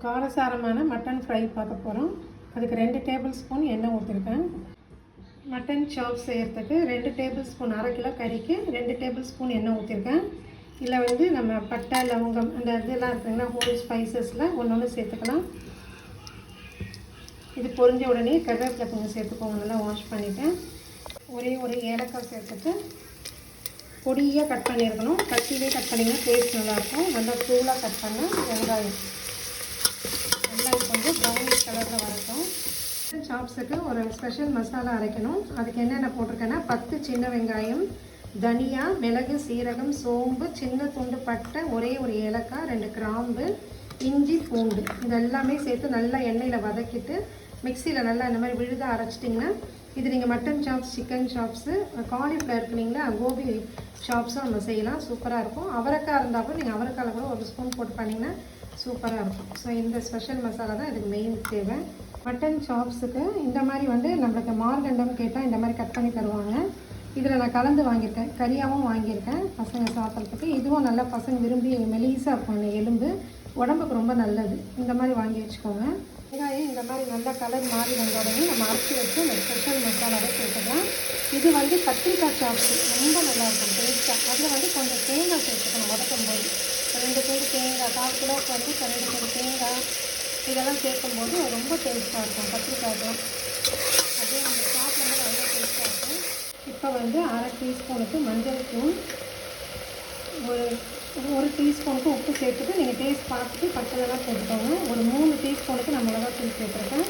காரசாரமான mutton fry பார்க்க போகிறோம். அதுக்கு 2 டேபிள் ஸ்பூன் எண்ணெய் ஊற்றிருக்கேன். மட்டன் சாப் செய்கிறதுக்கு 2 டேபிள் ஸ்பூன், 1/2 கிலோ கறிக்கு 2 டேபிள் ஸ்பூன் எண்ணெய் ஊற்றிருக்கேன். இதில் வந்து நம்ம பட்டை, லவங்கம் அந்த இதெல்லாம் இருக்குங்களா, ஹோல் ஸ்பைசஸில் ஒன்று சேர்த்துக்கலாம். இது பொரிஞ்ச உடனே கருவேப்பிலை கொஞ்சம் சேர்த்துக்கோங்க. நல்லா வாஷ் பண்ணிவிட்டேன். ஒரே ஒரு ஏலக்காய் சேர்த்துட்டு பொடியாக கட் பண்ணியிருக்கணும். கத்திலே கட் பண்ணிங்கன்னா டேஸ்ட் நல்லாயிருக்கும். நல்லா தூளாக கட் பண்ணால் வெங்காயம் கொஞ்சம் ப்ரௌனிஷ் கலரில் வரட்டும். சாப்ஸுக்கு ஒரு ஸ்பெஷல் மசாலா அரைக்கணும். அதுக்கு என்னென்ன போட்டிருக்கேன்னா 10 சின்ன வெங்காயம், தனியா, மிளகு, சீரகம், சோம்பு, சின்ன துண்டு பட்டை, ஒரே ஒரு ஏலக்காய், 2 கிராம்பு, இஞ்சி, பூண்டு இதெல்லாமே சேர்த்து நல்லா எண்ணெயில் வதக்கிட்டு மிக்சியில் நல்லா இந்த மாதிரி விழுதாக அரைச்சிட்டிங்கன்னா இது நீங்கள் mutton chops, chicken chops, cauliflower இருக்குங்களா, கோபி சாப்ஸும் நம்ம செய்யலாம். சூப்பராக இருக்கும். அவரைக்காய் இருந்தால் கூட நீங்கள் அவரைக்காயில் கூட 1 ஸ்பூன் போட்டு பண்ணிங்கன்னா சூப்பராக இருக்கும். ஸோ இந்த ஸ்பெஷல் மசாலா தான் இதுக்கு மெயின் தேவை. மட்டன் சாப்ஸுக்கு இந்த மாதிரி வந்து நம்மளுக்கு மார்கண்டம் கேட்டால் இந்த மாதிரி கட் பண்ணி தருவாங்க. இதில் நான் கலந்து வாங்கியிருக்கேன். கறியாகவும் வாங்கியிருக்கேன் பசங்க சாப்பிட்றதுக்கு. இதுவும் நல்லா பசங்க விரும்பி மெலிசாக இருக்கும். இந்த எலும்பு உடம்புக்கு ரொம்ப நல்லது. இந்த மாதிரி வாங்கி வச்சுக்கோங்க. வெங்காயம் இந்த மாதிரி நல்லா கலர் மாறி வந்த உடனே நம்ம அரைச்சி வச்சு அந்த ஸ்பெஷல் மசாலாவை சேர்த்துக்கலாம். இது வந்து கத்திரிக்காய் சாப்ஸு ரொம்ப நல்லாயிருக்கும் டேஸ்ட்டாக. அதில் வந்து கொஞ்சம் தேங்காய் சேர்த்துக்கணும். வதக்கும் போது 2 துண்டு தேங்காய், 1/4 கிலோவுக்கு வந்து 2 துண்டு தேங்காய் இதெல்லாம் சேர்க்கும்போது ரொம்ப டேஸ்ட்டாக இருக்கும். கத்திரிக்காய்லாம் அப்படியே நம்ம சாப்பிடும்போது ரொம்ப டேஸ்ட்டாக இருக்கும். இப்போ வந்து 1/2 டீஸ்பூனுக்கு மஞ்சள் தூள், ஒரு டீஸ்பூனுக்கு உப்பு சேர்த்துட்டு நீங்கள் டேஸ்ட் பார்த்துட்டு பச்சைலாம் சேர்த்துக்கோங்க. ஒரு 3 டீஸ்பூனுக்கு நான் மிளகாத்தூள் சேர்த்துருக்கேன்.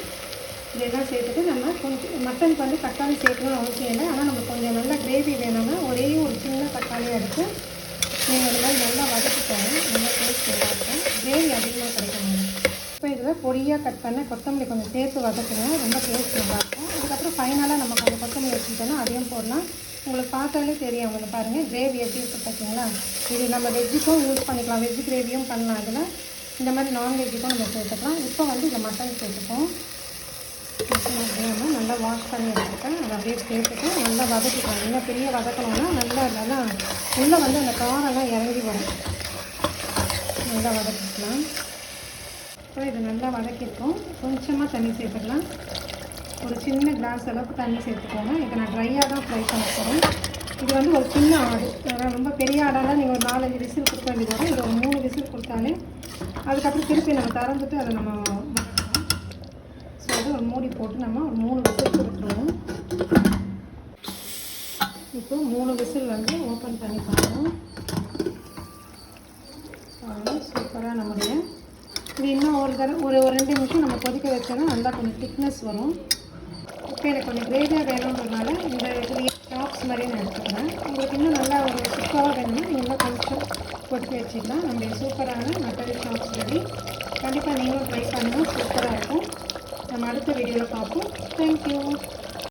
இதெல்லாம் சேர்த்துட்டு நம்ம கொஞ்சம் மட்டனுக்கு வந்து தக்காளி சேர்க்கணும்னு அவசியம் இல்லை. ஆனால் நம்ம கொஞ்சம் நல்லா கிரேவி வேணும்னா ஒரே ஒரு சின்ன தக்காளியாக எடுத்து நீங்கள் இந்த மாதிரி நல்லா வதக்கிக்கோங்க. நல்லா டேஸ்ட் நல்லாயிருக்கும். கிரேவி அதிகமாக கிடைக்கும். இப்போ இதில் பொடியாக கட் பண்ண கொத்தமல்லி கொஞ்சம் சேர்த்து வதக்குங்க. ரொம்ப டேஸ்ட் நல்லாயிருக்கும். அதுக்கப்புறம் ஃபைனலாக நம்ம கொஞ்சம் கொத்தமல்லி வச்சுக்கிட்டோன்னா அதையும் போடலாம். உங்களுக்கு பார்த்தாலே தெரியும். அவங்க பாருங்கள் கிரேவி எப்படி இருக்குது பார்த்தீங்களா. இது நம்ம வெஜ்ஜுக்கும் யூஸ் பண்ணிக்கலாம். வெஜ்ஜு கிரேவியும் பண்ணலாம். அதில் இந்த மாதிரி நான்வெஜ்ஜுக்கும் நம்ம சேர்த்துக்கலாம். இப்போ வந்து இந்த மட்டன் சேர்த்துப்போம். மட்டன் அப்படியே நல்லா வாஷ் பண்ணி எடுத்துட்டேன். அதை அப்படியே சேர்த்துட்டு நல்லா வதக்கிக்கலாம். இன்னும் பெரிய வதக்கணும்னா நல்லா உள்ளே வந்து அந்த காரெல்லாம் இறங்கி வரும். நல்லா வதக்கிக்கலாம். இப்போ இது நல்லா வதக்கிருக்கோம். கொஞ்சமாக தண்ணி சேர்த்துக்கலாம். ஒரு சின்ன கிளாஸ் அளவுக்கு தண்ணி சேர்த்துக்கோங்க. இப்போ நான் ட்ரையாக தான் ஃப்ரை பண்ண போகிறேன். இது வந்து ஒரு சின்ன ஆடு, ரொம்ப பெரிய ஆடாலாம் நீங்கள் ஒரு 4-5 விசில் கொடுக்க வேண்டியது வரும். இது ஒரு 3 விசில் கொடுத்தாலே அதுக்கப்புறம் திருப்பி நம்ம திறந்துட்டு அதை நம்ம வதக்கலாம். ஸோ அது ஒரு மூடி போட்டு நம்ம ஒரு 3 விசில் கொடுத்துருவோம். இப்போ 3 விசில் வந்து ஓப்பன் பண்ணி பார்ப்போம். சூப்பராக நம்முடைய இது இன்னும் ஒரு 2 நிமிஷம் நம்ம கொதிக்க வச்சோன்னா நல்லா கொஞ்சம் திக்னஸ் வரும். இப்போ எனக்கு கொஞ்சம் கிரேவியாக வேணுன்றதுனால இந்த இதுலேயே சாப்ஸ் மாதிரியே நான் எடுத்துக்கிறேன். உங்களுக்கு இன்னும் நல்லா ஒரு சுத்தமாக வேணும்னா நீங்கள் இன்னும் கொஞ்சம் கொதிக்க வச்சுக்கலாம். நம்மளுடைய சூப்பரான மட்டன் சாப்ஸ் ரெடி. கண்டிப்பாக நீங்களும் ட்ரை பண்ணுங்கள். சூப்பராக இருக்கும். நம்ம அடுத்த வீடியோவில் பார்ப்போம். தேங்க்யூ.